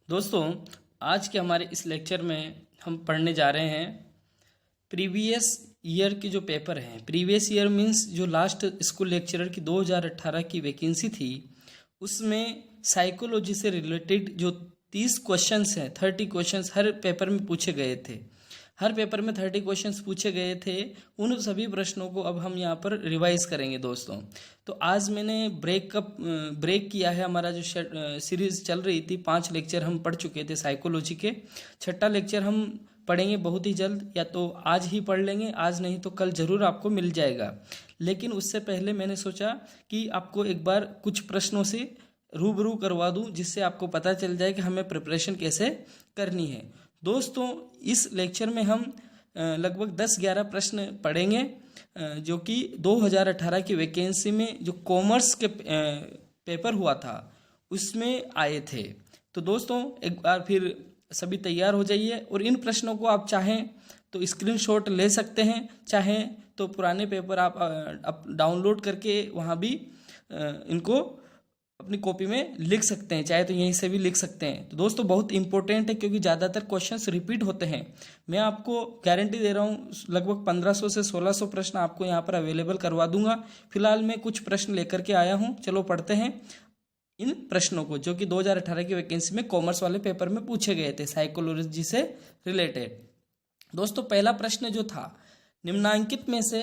दोस्तों, आज के हमारे इस लेक्चर में हम पढ़ने जा रहे हैं प्रीवियस ईयर के जो पेपर हैं। प्रीवियस ईयर मीन्स जो लास्ट स्कूल लेक्चरर की 2018 की वैकेंसी थी, उसमें साइकोलॉजी से रिलेटेड जो 30 क्वेश्चंस हैं, 30 क्वेश्चंस हर पेपर में पूछे गए थे। हर पेपर में 30 क्वेश्चंस पूछे गए थे। उन सभी प्रश्नों को अब हम यहाँ पर रिवाइज करेंगे दोस्तों। तो आज मैंने ब्रेक किया है। हमारा जो सीरीज़ चल रही थी, 5 लेक्चर हम पढ़ चुके थे साइकोलॉजी के। 6ठा लेक्चर हम पढ़ेंगे बहुत ही जल्द, या तो आज ही पढ़ लेंगे, आज नहीं तो कल ज़रूर आपको मिल जाएगा। लेकिन उससे पहले मैंने सोचा कि आपको एक बार कुछ प्रश्नों से रूबरू करवा दूं, जिससे आपको पता चल जाए कि हमें प्रिपरेशन कैसे करनी है। दोस्तों, इस लेक्चर में हम लगभग 10-11 प्रश्न पढ़ेंगे, जो कि 2018 की वैकेंसी में जो कॉमर्स के पेपर हुआ था उसमें आए थे। तो दोस्तों, एक बार फिर सभी तैयार हो जाइए, और इन प्रश्नों को आप चाहें तो स्क्रीनशॉट ले सकते हैं, चाहें तो पुराने पेपर आप डाउनलोड करके वहाँ भी इनको अपनी कॉपी में लिख सकते हैं, चाहे तो यहीं से भी लिख सकते हैं। तो दोस्तों, बहुत इंपॉर्टेंट है, क्योंकि ज़्यादातर क्वेश्चंस रिपीट होते हैं। मैं आपको गारंटी दे रहा हूँ, लगभग 1500 से 1600 प्रश्न आपको यहाँ पर अवेलेबल करवा दूंगा। फिलहाल मैं कुछ प्रश्न लेकर के आया हूँ। चलो पढ़ते हैं इन प्रश्नों को, जो कि 2018 की वैकेंसी में कॉमर्स वाले पेपर में पूछे गए थे, साइकोलॉजी से रिलेटेड। दोस्तों, पहला प्रश्न जो था, निम्नांकित में से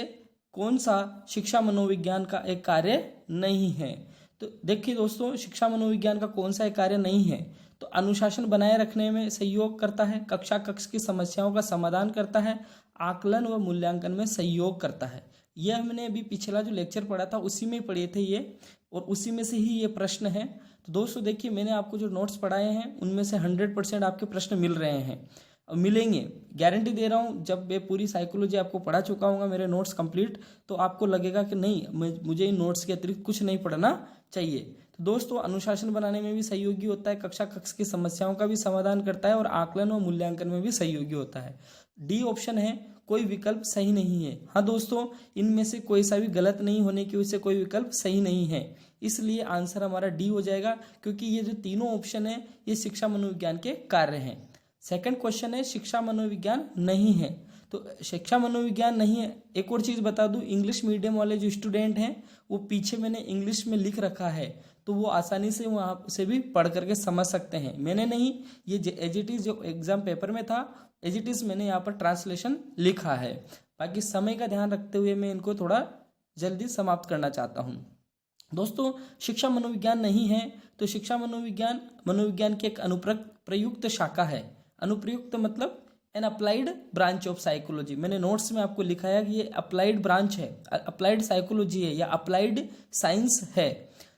कौन सा शिक्षा मनोविज्ञान का एक कार्य नहीं है? तो देखिए दोस्तों, शिक्षा मनोविज्ञान का कौन सा एक कार्य नहीं है? तो अनुशासन बनाए रखने में सहयोग करता है, कक्षा कक्ष की समस्याओं का समाधान करता है, आकलन व मूल्यांकन में सहयोग करता है। यह हमने अभी पिछला जो लेक्चर पढ़ा था उसी में पढ़े थे ये, और उसी में से ही ये प्रश्न है। तो दोस्तों देखिए, मैंने आपको जो नोट्स पढ़ाए हैं उनमें से 100% आपके प्रश्न मिल रहे हैं, मिलेंगे, गारंटी दे रहा हूँ। जब मैं पूरी साइकोलॉजी आपको पढ़ा चुका हूँ, मेरे नोट्स कंप्लीट, तो आपको लगेगा कि नहीं, मुझे इन नोट्स के अतिरिक्त कुछ नहीं पढ़ना चाहिए। तो दोस्तों, अनुशासन बनाने में भी सहयोगी होता है, कक्षा कक्ष की समस्याओं का भी समाधान करता है, और आकलन और मूल्यांकन में भी सहयोगी होता है। डी ऑप्शन है, कोई विकल्प सही नहीं है। हाँ दोस्तों, इनमें से कोई सा भी गलत नहीं होने की वजह से कोई विकल्प सही नहीं है, इसलिए आंसर हमारा डी हो जाएगा, क्योंकि ये जो तीनों ऑप्शन है ये शिक्षा मनोविज्ञान के कार्य हैं। सेकंड क्वेश्चन है, शिक्षा मनोविज्ञान नहीं है। तो शिक्षा मनोविज्ञान नहीं है। एक और चीज़ बता दूं, इंग्लिश मीडियम वाले जो स्टूडेंट हैं, वो पीछे मैंने इंग्लिश में लिख रखा है, तो वो आसानी से वहाँ से भी पढ़ करके समझ सकते हैं। मैंने नहीं, ये एज इट इज़ जो एग्जाम पेपर में था, एज इट इज़ मैंने यहाँ पर ट्रांसलेशन लिखा है। बाकी समय का ध्यान रखते हुए मैं इनको थोड़ा जल्दी समाप्त करना चाहता हूँ। दोस्तों, शिक्षा मनोविज्ञान नहीं है, तो शिक्षा मनोविज्ञान की एक अनुप्रयुक्त शाखा है। अनुप्रयुक्त मतलब N applied branch of psychology. मैंने नोट्स में आपको लिखा है कि ये अप्लाइड ब्रांच है, अप्लाइड साइकोलॉजी है, या अप्लाइड साइंस है।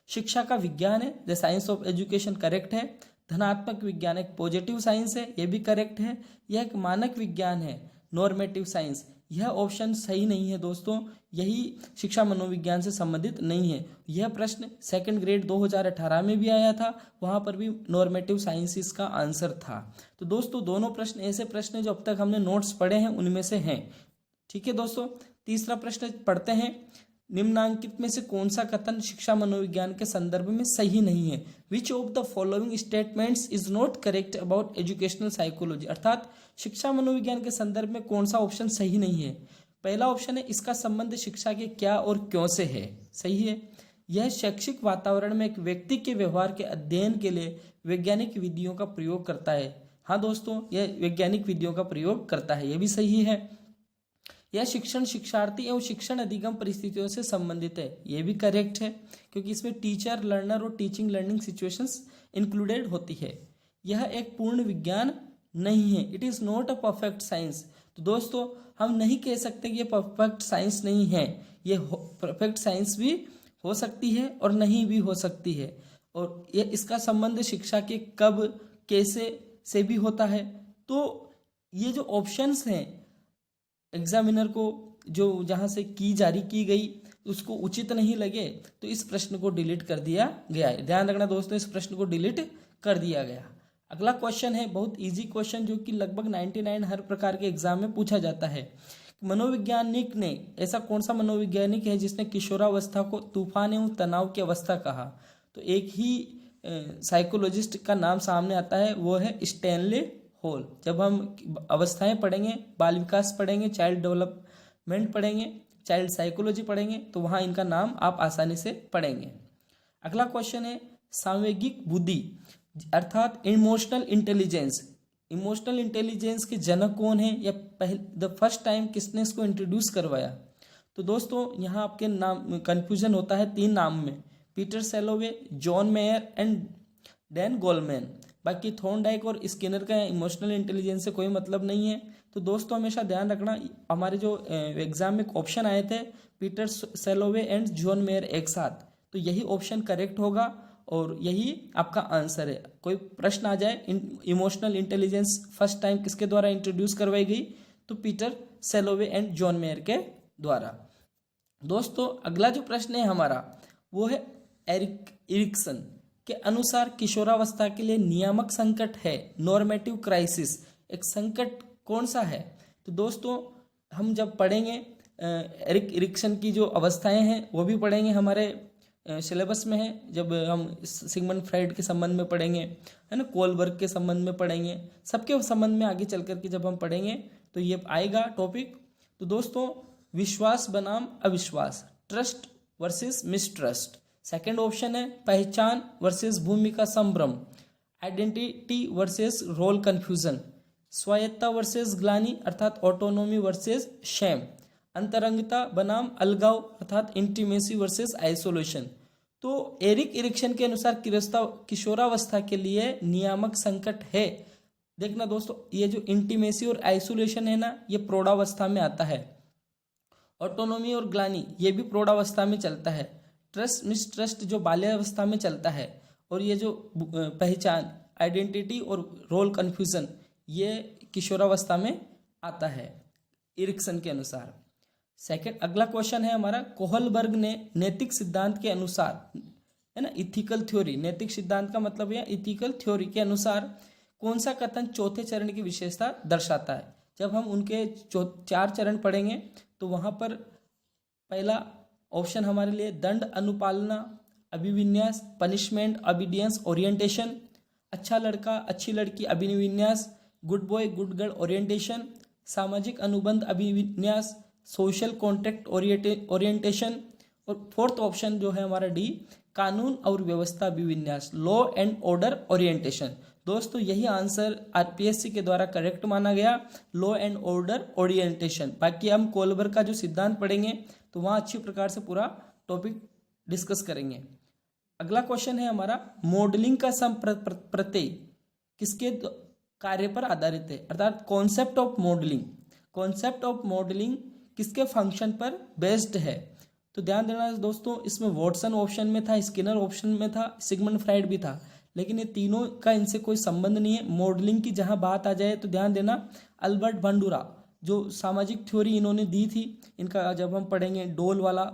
शिक्षा का विज्ञान है, the science of education, correct है। धनात्मक विज्ञान एक पॉजिटिव साइंस है, ये भी करेक्ट है। यह एक मानक विज्ञान है, नॉर्मेटिव साइंस। यह ऑप्शन सही नहीं है दोस्तों, यही शिक्षा मनोविज्ञान से संबंधित नहीं है। यह प्रश्न सेकंड ग्रेड 2018 में भी आया था, वहाँ पर भी नॉर्मेटिव साइंसिस का आंसर था। तो दोस्तों, दोनों प्रश्न ऐसे प्रश्न जो अब तक हमने नोट्स पढ़े हैं उनमें से हैं। ठीक है दोस्तों, तीसरा प्रश्न पढ़ते हैं। निम्नांकित में से कौन सा कथन शिक्षा मनोविज्ञान के संदर्भ में सही नहीं है? Which of the following statements is not correct about educational psychology? अर्थात शिक्षा मनोविज्ञान के संदर्भ में कौन सा ऑप्शन सही नहीं है? पहला ऑप्शन है, इसका संबंध शिक्षा के क्या और क्यों से है। सही है। यह शैक्षिक वातावरण में एक व्यक्ति के व्यवहार के अध्ययन के लिए वैज्ञानिक विधियों का प्रयोग करता है। हाँ दोस्तों, यह वैज्ञानिक विधियों का प्रयोग करता है, यह भी सही है। यह शिक्षण शिक्षार्थी एवं शिक्षण अधिगम परिस्थितियों से संबंधित है, यह भी करेक्ट है, क्योंकि इसमें टीचर लर्नर और टीचिंग लर्निंग सिचुएशंस इंक्लूडेड होती है। यह एक पूर्ण विज्ञान नहीं है, it is not a perfect science. तो दोस्तों, हम नहीं कह सकते कि ये परफेक्ट साइंस नहीं है, ये परफेक्ट साइंस भी हो सकती है और नहीं भी हो सकती है। और ये इसका संबंध शिक्षा के कब, कैसे से भी होता है। तो ये जो ऑप्शंस हैं, एग्जामिनर को जो जहाँ से की जारी की गई उसको उचित नहीं लगे, तो इस प्रश्न को डिलीट कर दिया गया है। ध्यान रखना दोस्तों, इस प्रश्न को डिलीट कर दिया गया। अगला क्वेश्चन है, बहुत इजी क्वेश्चन, जो कि लगभग 99 हर प्रकार के एग्जाम में पूछा जाता है। मनोवैज्ञानिक ने, ऐसा कौन सा मनोवैज्ञानिक है जिसने किशोरावस्था को तूफान एवं तनाव की अवस्था कहा? तो एक ही साइकोलॉजिस्ट का नाम सामने आता है वो है स्टैनले हॉल। जब हम अवस्थाएं पढ़ेंगे, बाल विकास पढ़ेंगे, चाइल्ड डेवलपमेंट पढ़ेंगे, चाइल्ड साइकोलॉजी पढ़ेंगे, तो वहाँ इनका नाम आप आसानी से पढ़ेंगे। अगला क्वेश्चन है सांवेगिक बुद्धि अर्थात इमोशनल इंटेलिजेंस। इमोशनल इंटेलिजेंस के जनक कौन है या द फर्स्ट टाइम किसने इसको इंट्रोड्यूस करवाया? तो दोस्तों यहाँ आपके नाम कन्फ्यूजन होता है 3 नाम में, Peter Salovey, John Mayer and Dan Goleman. बाकी थॉर्नडाइक और स्किनर का इमोशनल इंटेलिजेंस से कोई मतलब नहीं है। तो दोस्तों हमेशा ध्यान रखना, हमारे जो एग्जाम में ऑप्शन आए थे पीटर सैलोवे एंड जॉन मेयर एक साथ, तो यही ऑप्शन करेक्ट होगा और यही आपका आंसर है। कोई प्रश्न आ जाए इमोशनल इंटेलिजेंस फर्स्ट टाइम किसके द्वारा इंट्रोड्यूस करवाई गई, तो पीटर सैलोवे एंड जॉन मेयर के द्वारा। दोस्तों अगला जो प्रश्न है हमारा वो है एरिक इरिक्सन के अनुसार किशोरावस्था के लिए नियामक संकट है, नॉर्मेटिव क्राइसिस, एक संकट कौन सा है? तो दोस्तों हम जब पढ़ेंगे एरिक इरिक्सन की जो अवस्थाएं हैं वो भी पढ़ेंगे, हमारे सिलेबस में है। जब हम सिगमंड फ्राइड के संबंध में पढ़ेंगे, है ना, कोलबर्ग के संबंध में पढ़ेंगे, सबके संबंध में आगे चल करके जब हम पढ़ेंगे तो ये आएगा टॉपिक। तो दोस्तों विश्वास बनाम अविश्वास, trust versus mistrust. Second option है पहचान वर्सेस भूमिका संभ्रम, आइडेंटिटी वर्सेस रोल कंफ्यूजन, स्वायत्ता वर्सेस ग्लानि अर्थात ऑटोनोमी वर्सेस शेम, अंतरंगता बनाम अलगाव अर्थात इंटीमेसी वर्सेस आइसोलेशन। तो एरिक इरिक्सन के अनुसार किशोरावस्था के लिए नियामक संकट है। देखना दोस्तों ये जो इंटीमेसी और आइसोलेशन है ना, ये प्रौढ़ावस्था में आता है। ऑटोनोमी और ग्लानि ये भी प्रौढ़ावस्था में चलता है। ट्रस्ट मिसट्रस्ट जो बाल्यावस्था में चलता है, और ये जो पहचान आइडेंटिटी और रोल कन्फ्यूजन ये किशोरावस्था में आता है इरिक्सन के अनुसार। सेकंड अगला क्वेश्चन है हमारा, कोहलबर्ग ने नैतिक सिद्धांत के अनुसार, है ना, इथिकल थ्योरी, नैतिक सिद्धांत का मतलब है इथिकल थ्योरी के अनुसार कौन सा कथन चौथे चरण की विशेषता दर्शाता है? जब हम उनके 4 चरण पढ़ेंगे तो वहाँ पर पहला ऑप्शन हमारे लिए दंड अनुपालना, अभिविन्यास, पनिशमेंट, ओबीडियंस, ओरिएंटेशन, अच्छा लड़का अच्छी लड़की अभिविन्यास, good boy good girl orientation, सामाजिक अनुबंध अभिविन्यास, सोशल कॉन्ट्रैक्ट ओरिएंटेशन, और फोर्थ ऑप्शन जो है हमारा डी, कानून और व्यवस्था अभिविन्यास, लॉ एंड ऑर्डर ओरिएंटेशन। दोस्तों यही आंसर आरपीएससी के द्वारा करेक्ट माना गया, लॉ एंड ऑर्डर ओरिएंटेशन। बाकी हम कोलबर्ग का जो सिद्धांत पढ़ेंगे तो वहाँ अच्छी प्रकार से पूरा टॉपिक डिस्कस करेंगे। अगला क्वेश्चन है हमारा, मॉडलिंग का प्रत्यय किसके कार्य पर आधारित है? अर्थात concept of modelling, concept of modelling किसके फंक्शन पर बेस्ड है? तो ध्यान देना दोस्तों, इसमें वॉटसन ऑप्शन में था, स्किनर ऑप्शन में था, सिगमंड फ्राइड भी था, लेकिन ये तीनों का इनसे कोई संबंध नहीं है। मॉडलिंग की जहां बात आ जाए तो ध्यान देना, अल्बर्ट बंडूरा जो सामाजिक थ्योरी इन्होंने दी थी, इनका जब हम पढ़ेंगे डोल वाला,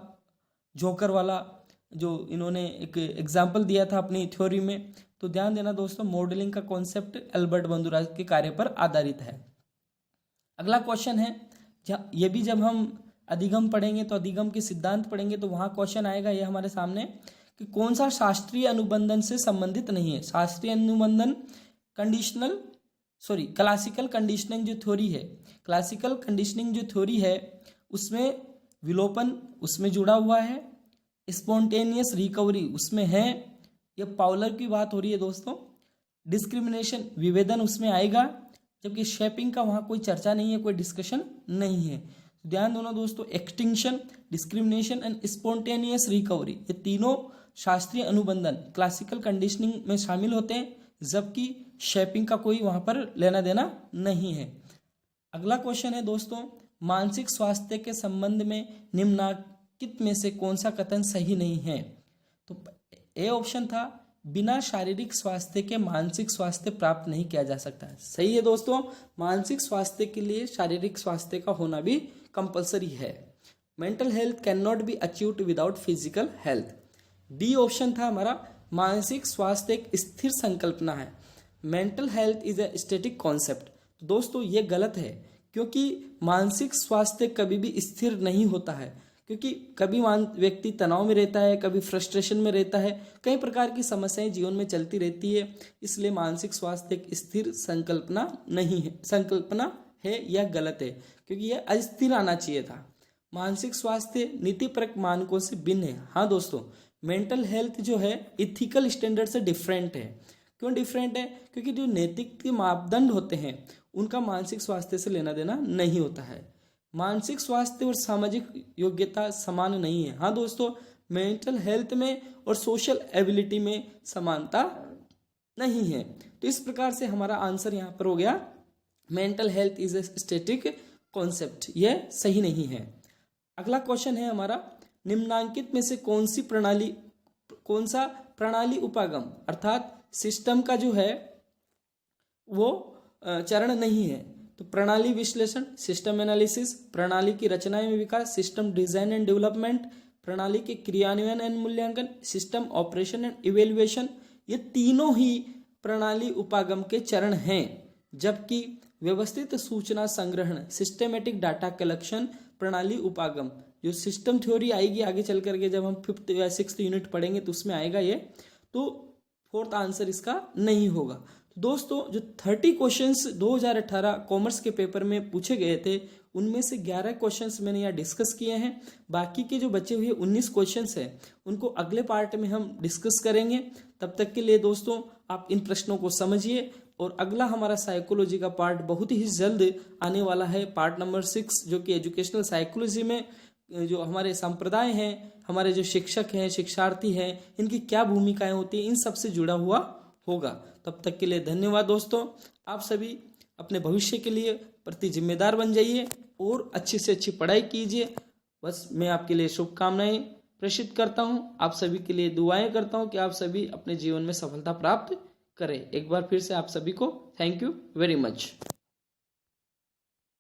जोकर वाला जो इन्होंने एक एग्जाम्पल दिया था अपनी थ्योरी में, तो ध्यान देना दोस्तों मॉडलिंग का कॉन्सेप्ट अल्बर्ट बंडूरा के कार्य पर आधारित है। अगला क्वेश्चन है, ये भी जब हम अधिगम पढ़ेंगे तो अधिगम के सिद्धांत पढ़ेंगे तो वहाँ क्वेश्चन आएगा ये हमारे सामने कि कौन सा शास्त्रीय अनुबंधन से संबंधित नहीं है? शास्त्रीय अनुबंधन क्लासिकल कंडीशनिंग जो थ्योरी है, क्लासिकल कंडीशनिंग जो थ्योरी है उसमें विलोपन उसमें जुड़ा हुआ है, स्पॉन्टेनियस रिकवरी उसमें है, ये पाउलर की बात हो रही है दोस्तों, डिस्क्रिमिनेशन विभेदन उसमें आएगा, जबकि शेपिंग का वहाँ कोई चर्चा नहीं है, कोई डिस्कशन नहीं है। ध्यान दोनों दोस्तों, extinction, discrimination and spontaneous recovery ये तीनों शास्त्रीय अनुबंधन क्लासिकल कंडीशनिंग में शामिल होते हैं, जबकि शेपिंग का कोई वहाँ पर लेना देना नहीं है। अगला क्वेश्चन है दोस्तों, मानसिक स्वास्थ्य के संबंध में निम्नलिखित में से कौन सा कथन सही नहीं है? तो ए ऑप्शन था, बिना शारीरिक स्वास्थ्य के मानसिक स्वास्थ्य प्राप्त नहीं किया जा सकता है। सही है दोस्तों, मानसिक स्वास्थ्य के लिए शारीरिक स्वास्थ्य का होना भी कंपलसरी है। Mental health can not be achieved without physical health. D option था हमारा, मानसिक स्वास्थ्य एक स्थिर संकल्पना है, mental health is a static concept. तो दोस्तों ये गलत है, क्योंकि मानसिक स्वास्थ्य कभी भी स्थिर नहीं होता है, क्योंकि कभी व्यक्ति तनाव में रहता है, कभी फ्रस्ट्रेशन में रहता है, कई प्रकार की समस्याएं जीवन में चलती रहती है। इसलिए मानसिक स्वास्थ्य एक स्थिर संकल्पना नहीं है, संकल्पना है या गलत है, क्योंकि यह अस्थिर आना चाहिए था। मानसिक स्वास्थ्य नीतिपरक मानकों से भिन्न है। हाँ दोस्तों, मेंटल हेल्थ जो है इथिकल स्टैंडर्ड से डिफरेंट है। क्यों डिफरेंट है? क्योंकि जो नैतिक के मापदंड होते हैं उनका मानसिक स्वास्थ्य से लेना देना नहीं होता है। मानसिक स्वास्थ्य और सामाजिक योग्यता समान नहीं है। हाँ दोस्तों, मेंटल हेल्थ में और सोशल एबिलिटी में समानता नहीं है। तो इस प्रकार से हमारा आंसर यहाँ पर हो गया, mental health is a static concept. यह सही नहीं है। अगला क्वेश्चन है हमारा, निम्नांकित में से कौन सा प्रणाली उपागम अर्थात सिस्टम का जो है वो चरण नहीं है? तो प्रणाली विश्लेषण, सिस्टम एनालिसिस, प्रणाली की रचना एवं विकास, सिस्टम डिजाइन एंड डेवलपमेंट, प्रणाली के क्रियान्वयन एंड मूल्यांकन, सिस्टम ऑपरेशन एंड इवेल्युएशन, ये तीनों ही प्रणाली उपागम के चरण हैं। जबकि व्यवस्थित सूचना संग्रहण, सिस्टेमेटिक डाटा कलेक्शन, प्रणाली उपागम, जो सिस्टम थ्योरी आएगी आगे चल करके जब हम 5th या 6th यूनिट पढ़ेंगे तो उसमें आएगा ये, तो 4th आंसर इसका नहीं होगा। तो दोस्तों, जो 30 क्वेश्चंस 2018 कॉमर्स के पेपर में पूछे गए थे उनमें से 11 क्वेश्चंस मैंने यहाँ डिस्कस किए हैं। बाकी के जो बचे हुए 19 क्वेश्चंस हैं उनको अगले पार्ट में हम डिस्कस करेंगे। तब तक के लिए दोस्तों आप इन प्रश्नों को समझिए, और अगला हमारा साइकोलॉजी का पार्ट बहुत ही जल्द आने वाला है, पार्ट नंबर 6, जो कि एजुकेशनल साइकोलॉजी में जो हमारे संप्रदाय हैं, हमारे जो शिक्षक हैं, शिक्षार्थी हैं, इनकी क्या भूमिकाएं होती हैं, इन सब से जुड़ा हुआ होगा। तब तक के लिए धन्यवाद दोस्तों। आप सभी अपने भविष्य के लिए प्रति जिम्मेदार बन जाइए और अच्छी से अच्छी पढ़ाई कीजिए। बस मैं आपके लिए शुभकामनाएं प्रेषित करता हूँ, आप सभी के लिए दुआएं करता हूँ कि आप सभी अपने जीवन में सफलता प्राप्त करें। एक बार फिर से आप सभी को थैंक यू वेरी मच।